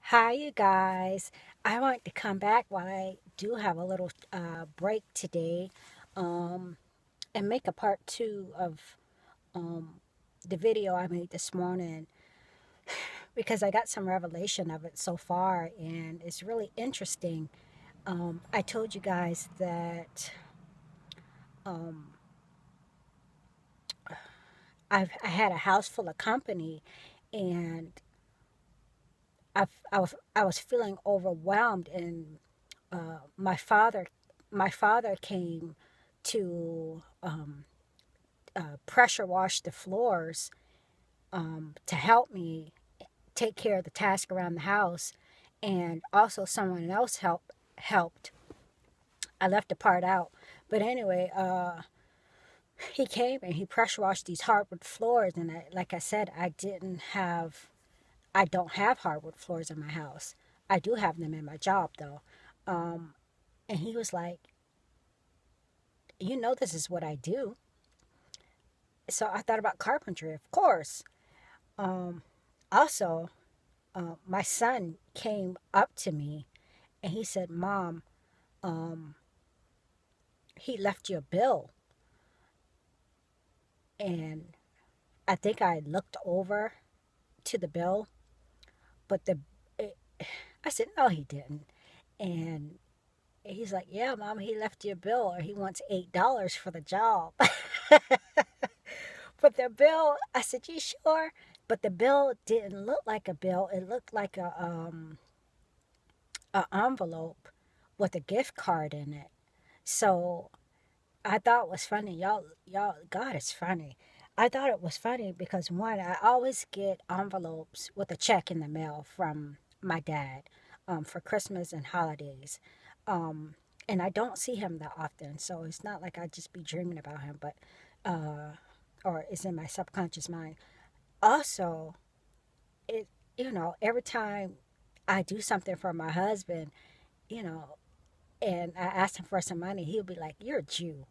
Hi, you guys. I want to come back while I do have a little break today um, and make a part two of um, the video I made this morning because I got some revelation of it so far and it's really interesting. I told you guys that um, I had a house full of company and I was feeling overwhelmed and my father came to pressure wash the floors to help me take care of the task around the house, and also someone else helped. I left the part out, but anyway, he came and he pressure washed these hardwood floors, and like I said, I don't have hardwood floors in my house. I do have them in my job though, and he was like, this is what I do. So I thought about carpentry, of course. Um, Also, my son came up to me and he said, "Mom, um, he left you a bill." And I think I looked over to the bill, but it, I said, "No, he didn't." And he's like, "Yeah, Mom, he left you a bill, or he wants $8 for the job." But the bill, I said, "You sure?" But the bill didn't look like a bill. It looked like a envelope with a gift card in it. So I thought it was funny. God is funny. I thought it was funny because one, I always get envelopes with a check in the mail from my dad for Christmas and holidays. Um, and I don't see him that often, so it's not like I just be dreaming about him, but or it's in my subconscious mind. Also, it every time I do something for my husband, you know, and I asked him for some money, he'll be like, "You're a Jew."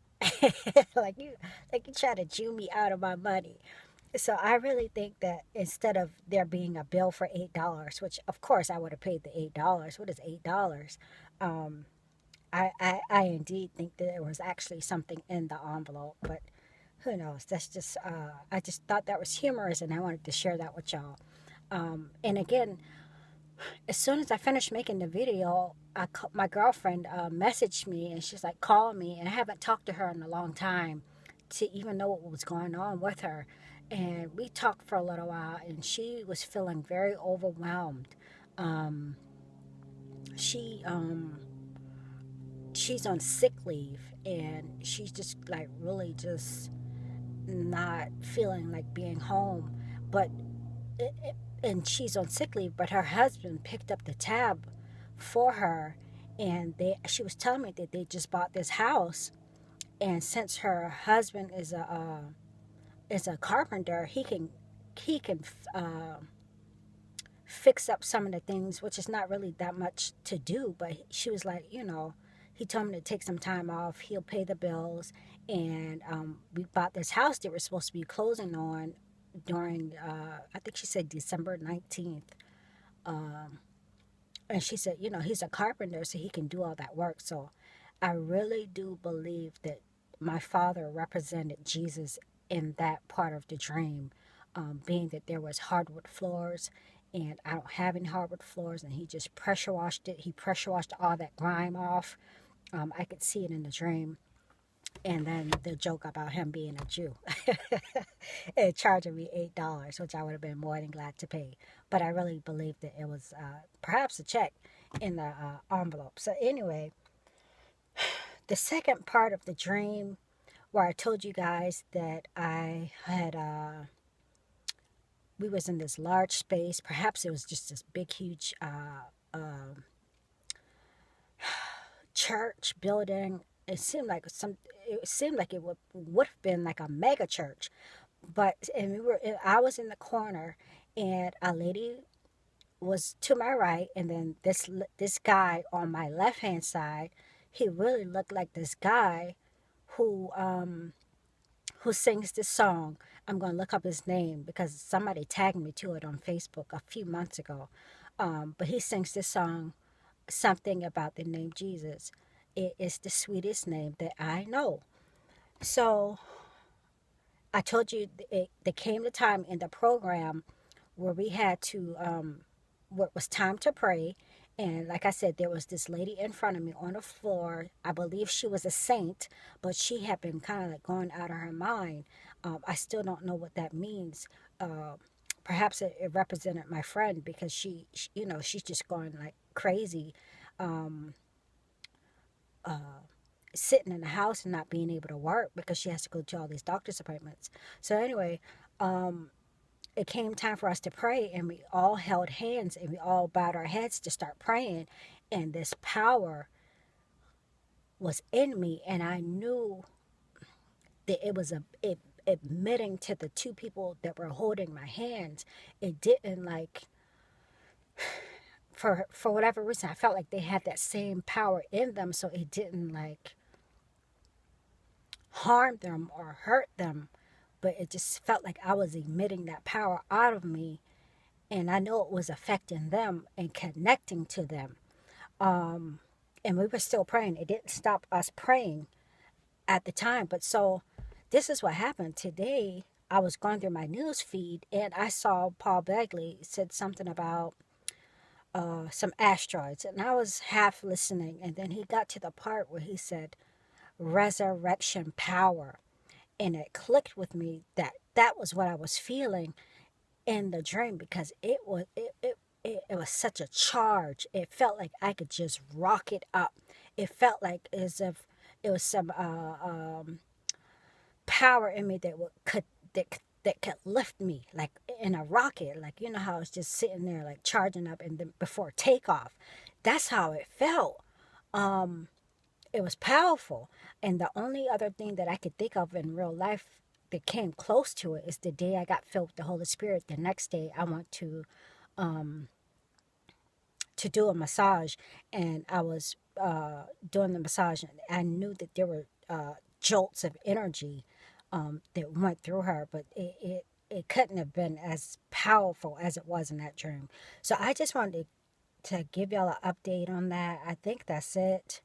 like you like you try to Jew me out of my money. So I really think that instead of there being a bill for $8, which of course I would have paid the $8. What is $8? Um, I indeed think that there was actually something in the envelope, but who knows? That's just I just thought that was humorous, and I wanted to share that with y'all. And again, as soon as I finished making the video, my girlfriend messaged me and she's like, call me. And I haven't talked to her in a long time to even know what was going on with her. And we talked for a little while and she was feeling very overwhelmed. Um, she she's on sick leave and she's just like really just not feeling like being home. But and she's on sick leave, but her husband picked up the tab for her, and she was telling me that they just bought this house, and since her husband is a carpenter, he can uh, fix up some of the things, which is not really that much to do. But she was like, he told me to take some time off. He'll pay the bills, and we bought this house that we're supposed to be closing on during I think she said December 19th. Um, and she said, he's a carpenter, so he can do all that work. So I really do believe that my father represented Jesus in that part of the dream, being that there was hardwood floors and I don't have any hardwood floors, and he just pressure washed it. He pressure washed all that grime off. I could see it in the dream. And then the joke about him being a Jew and charging me $8, which I would have been more than glad to pay. But I really believe that it was perhaps a check in the envelope. So anyway, the second part of the dream, where I told you guys that I had we was in this large space. Perhaps it was just this big, huge church building. It seemed like it would have been like a mega church, but and I was in the corner, and a lady was to my right, and then this guy on my left hand side. He really looked like this guy who who sings this song. I'm gonna look up his name because somebody tagged me to it on Facebook a few months ago. But he sings this song, something about the name Jesus. It is the sweetest name that I know. So I told you there came the time in the program where we had to, where it was time to pray. And like I said, there was this lady in front of me on the floor. I believe she was a saint, but she had been kind of like going out of her mind. I still don't know what that means. Perhaps it represented my friend because she's just going like crazy, um, sitting in the house and not being able to work because she has to go to all these doctor's appointments. So anyway, um, it came time for us to pray, and we all held hands and we all bowed our heads to start praying. And this power was in me, and I knew that it admitting to the two people that were holding my hands. It didn't like, for whatever reason, I felt like they had that same power in them, so it didn't like harm them or hurt them, but it just felt like I was emitting that power out of me, and I know it was affecting them and connecting to them. Um, and we were still praying. It didn't stop us praying at the time. But so this is what happened today. I was going through my news feed and I saw Paul Begley said something about some asteroids, and I was half listening, and then he got to the part where he said resurrection power, and it clicked with me that that was what I was feeling in the dream, because it was such a charge. It felt like I could just rock it up. It felt like as if it was some power in me that that could lift me like in a rocket. Like, you know how it's just sitting there like charging up, and then before takeoff, that's how it felt. Um, it was powerful. And the only other thing that I could think of in real life that came close to it is the day I got filled with the Holy Spirit. The next day, I went um, to do a massage, and I was doing the massage, and I knew that there were jolts of energy that went through her, but it couldn't have been as powerful as it was in that dream. So I just wanted to give y'all an update on that. I think that's it.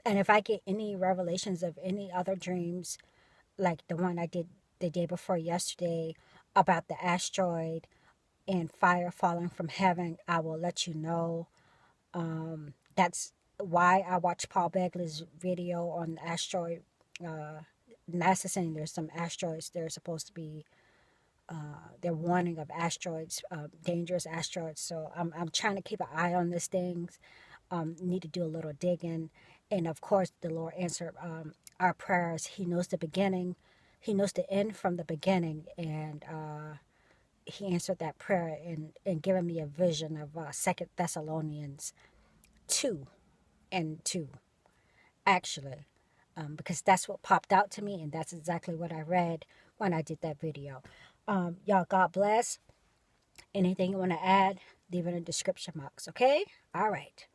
And if I get any revelations of any other dreams, like the one I did the day before yesterday about the asteroid and fire falling from heaven, I will let you know. That's why I watched Paul Begley's video on the asteroid. NASA saying there's some asteroids they're supposed to be. They're warning of asteroids, dangerous asteroids. So I'm trying to keep an eye on these things. Need to do a little digging, and of course, the Lord answered our prayers. He knows the beginning, He knows the end from the beginning, and He answered that prayer and given me a vision of 2 Thessalonians 2:2, actually, because that's what popped out to me, and that's exactly what I read when I did that video. Y'all, God bless. Anything you want to add, leave it in the description box, okay? All right.